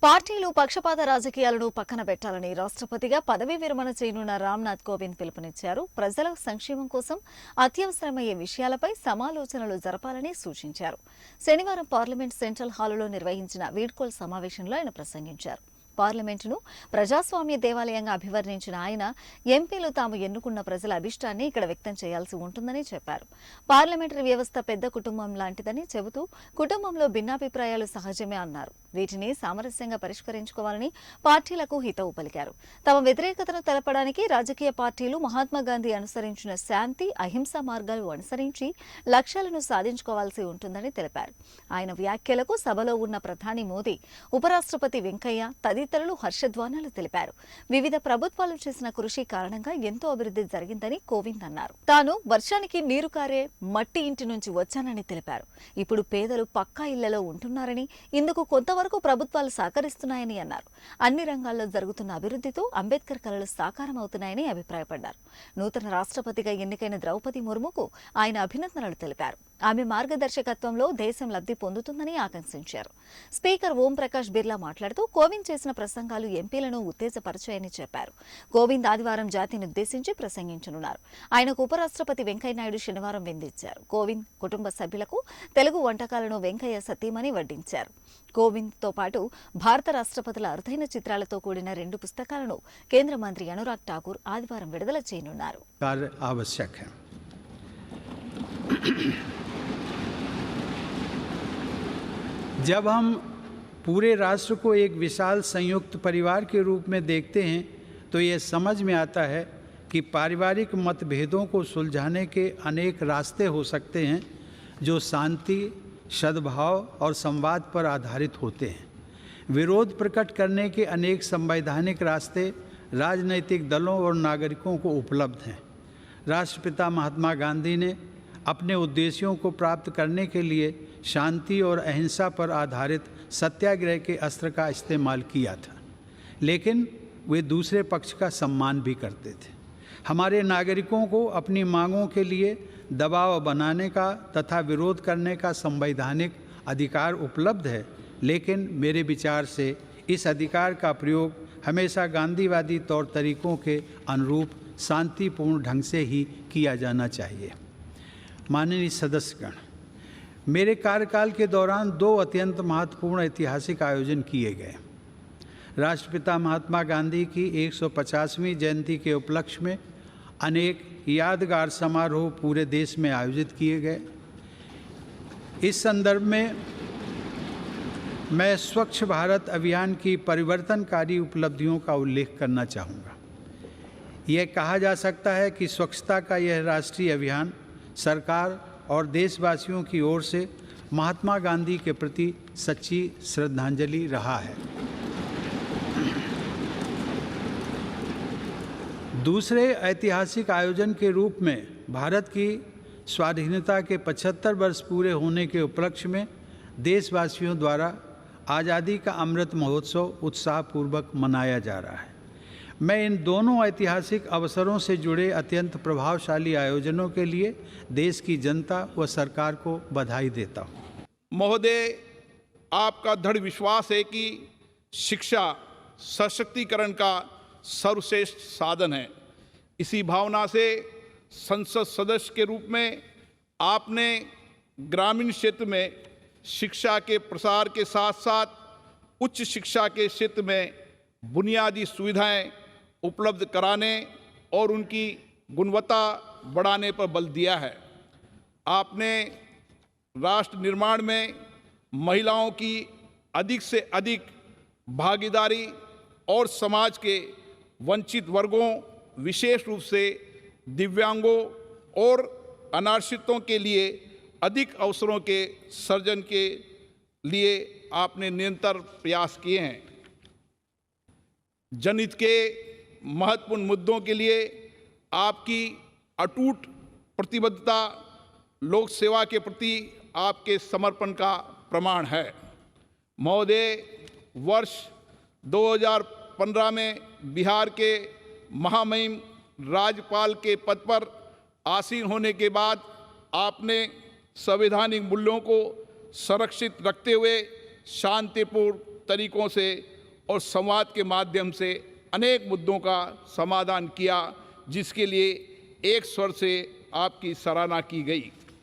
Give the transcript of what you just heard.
పార్టీలు పక్షపాత రాజకీయాలను పక్కన పెట్టాలని రాష్ట్రపతిగా పదవీ విరమణ చేయనున్న రామ్నాథ్ కోవింద్ పిలుపునిచ్చారు. ప్రజల సంక్షేమం కోసం అత్యవసరమయ్యే విషయాలపై సమాలోచనలు జరపాలని సూచించారు. శనివారం పార్లమెంట్ సెంట్రల్ హాలులో నిర్వహించిన వీడ్కోల్ సమావేశంలో ఆయన ప్రసంగించారు. పార్లమెంటును ప్రజాస్వామ్య దేవాలయంగా అభివర్ణించిన ఆయన ఎంపీలు తాము ఎన్నుకున్న ప్రజల అభిష్టాన్ని ఇక్కడ వ్యక్తం చేయాల్సి ఉంటుందని చెప్పారు. పార్లమెంటరీ వ్యవస్థ పెద్ద కుటుంబం లాంటిదని చెబుతూ కుటుంబంలో భిన్నాభిప్రాయాలు సహజమే అన్నారు. వీటిని సామరస్యంగా పరిష్కరించుకోవాలని పార్టీలకు హితవు పలికారు. తమ వ్యతిరేకతను తెలపడానికి రాజకీయ పార్టీలు మహాత్మాగాంధీ అనుసరించిన శాంతి, అహింసా మార్గాలు అనుసరించి లక్ష్యాలను సాధించుకోవాల్సి ఉంటుందని తెలిపారు. ఆయన వ్యాఖ్యలకు సభలో ఉన్న ప్రధాని మోదీ, ఉపరాష్ట్రపతి వెంకయ్య తదితరులు హర్షధ్వానాలు తెలిపారు. వివిధ ప్రభుత్వాలు చేసిన కృషి కారణంగా ఎంతో అభివృద్ధి జరిగిందని కోవింద్ అన్నారు. తాను వర్షానికి నీరు కారే మట్టి ఇంటి నుంచి వచ్చానని తెలిపారు. ఇప్పుడు పేదలు పక్కా ఇళ్లలో ఉంటున్నారని, ఇందుకు కొంతవరకు ప్రభుత్వాలు సహకరిస్తున్నాయని అన్నారు. అన్ని రంగాల్లో జరుగుతున్న అభివృద్ధితో అంబేద్కర్ కలలు సాకారం అవుతున్నాయని అభిప్రాయపడ్డారు. నూతన రాష్ట్రపతిగా ఎన్నికైన ద్రౌపది ముర్ముకు ఆయన అభినందనలు తెలిపారు. ఆమె మార్గదర్శకత్వంలో దేశం లబ్ధి పొందుతుందని ఆకాంక్షించారు. స్పీకర్ ఓం ప్రకాష్ బిర్లా మాట్లాడుతూ కోవింద్ చేసిన ప్రసంగాలు ఎంపీలను ఉత్తేజపరిచాయని చెప్పారు. కోవింద్ ఆదివారం జాతిని ఉద్దేశించి ప్రసంగించనున్నారు. ఆయనకు ఉపరాష్ట్రపతి వెంకయ్యనాయుడు శనివారం విందించారు. కోవింద్ కుటుంబ సభ్యులకు తెలుగు వంటకాలను వెంకయ్య సతీమణి వడ్డించారు. కోవింద్తో పాటు భారత రాష్ట్రపతుల అరుదైన చిత్రాలతో కూడిన 2 పుస్తకాలను కేంద్ర మంత్రి అనురాగ్ ఠాకూర్ ఆదివారం విడుదల చేయనున్నారు. जब हम पूरे राष्ट्र को एक विशाल संयुक्त परिवार के रूप में देखते हैं तो ये समझ में आता है कि पारिवारिक मतभेदों को सुलझाने के अनेक रास्ते हो सकते हैं जो शांति, सद्भाव और संवाद पर आधारित होते हैं। विरोध प्रकट करने के अनेक संवैधानिक रास्ते राजनैतिक दलों और नागरिकों को उपलब्ध हैं। राष्ट्रपिता महात्मा गांधी ने अपने उद्देश्यों को प्राप्त करने के लिए शांति और अहिंसा पर आधारित सत्याग्रह के अस्त्र का इस्तेमाल किया था, लेकिन वे दूसरे पक्ष का सम्मान भी करते थे। हमारे नागरिकों को अपनी मांगों के लिए दबाव बनाने का तथा विरोध करने का संवैधानिक अधिकार उपलब्ध है, लेकिन मेरे विचार से इस अधिकार का प्रयोग हमेशा गांधीवादी तौर तरीकों के अनुरूप शांतिपूर्ण ढंग से ही किया जाना चाहिए। माननीय सदस्यगण, मेरे कार्यकाल के दौरान 2 अत्यंत महत्वपूर्ण ऐतिहासिक आयोजन किए गए। राष्ट्रपिता महात्मा गांधी की 150वीं जयंती के उपलक्ष्य में अनेक यादगार समारोह पूरे देश में आयोजित किए गए। इस संदर्भ में मैं स्वच्छ भारत अभियान की परिवर्तनकारी उपलब्धियों का उल्लेख करना चाहूँगा। यह कहा जा सकता है कि स्वच्छता का यह राष्ट्रीय अभियान सरकार और देशवासियों की ओर से महात्मा गांधी के प्रति सच्ची श्रद्धांजलि रहा है। दूसरे ऐतिहासिक आयोजन के रूप में भारत की स्वाधीनता के 75 वर्ष पूरे होने के उपलक्ष्य में देशवासियों द्वारा आज़ादी का अमृत महोत्सव उत्साहपूर्वक मनाया जा रहा है। मैं इन दोनों ऐतिहासिक अवसरों से जुड़े अत्यंत प्रभावशाली आयोजनों के लिए देश की जनता व सरकार को बधाई देता हूँ। महोदय, आपका दृढ़ विश्वास है कि शिक्षा सशक्तिकरण का सर्वश्रेष्ठ साधन है। इसी भावना से संसद सदस्य के रूप में आपने ग्रामीण क्षेत्र में शिक्षा के प्रसार के साथ साथ उच्च शिक्षा के क्षेत्र में बुनियादी सुविधाएं उपलब्ध कराने और उनकी गुणवत्ता बढ़ाने पर बल दिया है। आपने राष्ट्र निर्माण में महिलाओं की अधिक से अधिक भागीदारी और समाज के वंचित वर्गों, विशेष रूप से दिव्यांगों और अनारक्षितों के लिए अधिक अवसरों के सृजन के लिए आपने निरंतर प्रयास किए हैं। जनहित के महत्वपूर्ण मुद्दों के लिए आपकी अटूट प्रतिबद्धता लोक सेवा के प्रति आपके समर्पण का प्रमाण है। महोदय, वर्ष 2015 में बिहार के महामहिम राज्यपाल के पद पर आसीन होने के बाद आपने संवैधानिक मूल्यों को संरक्षित रखते हुए शांतिपूर्ण तरीकों से और संवाद के माध्यम से अनेक मुद्दों का समाधान किया, जिसके लिए एक स्वर से आपकी सराहना की गई।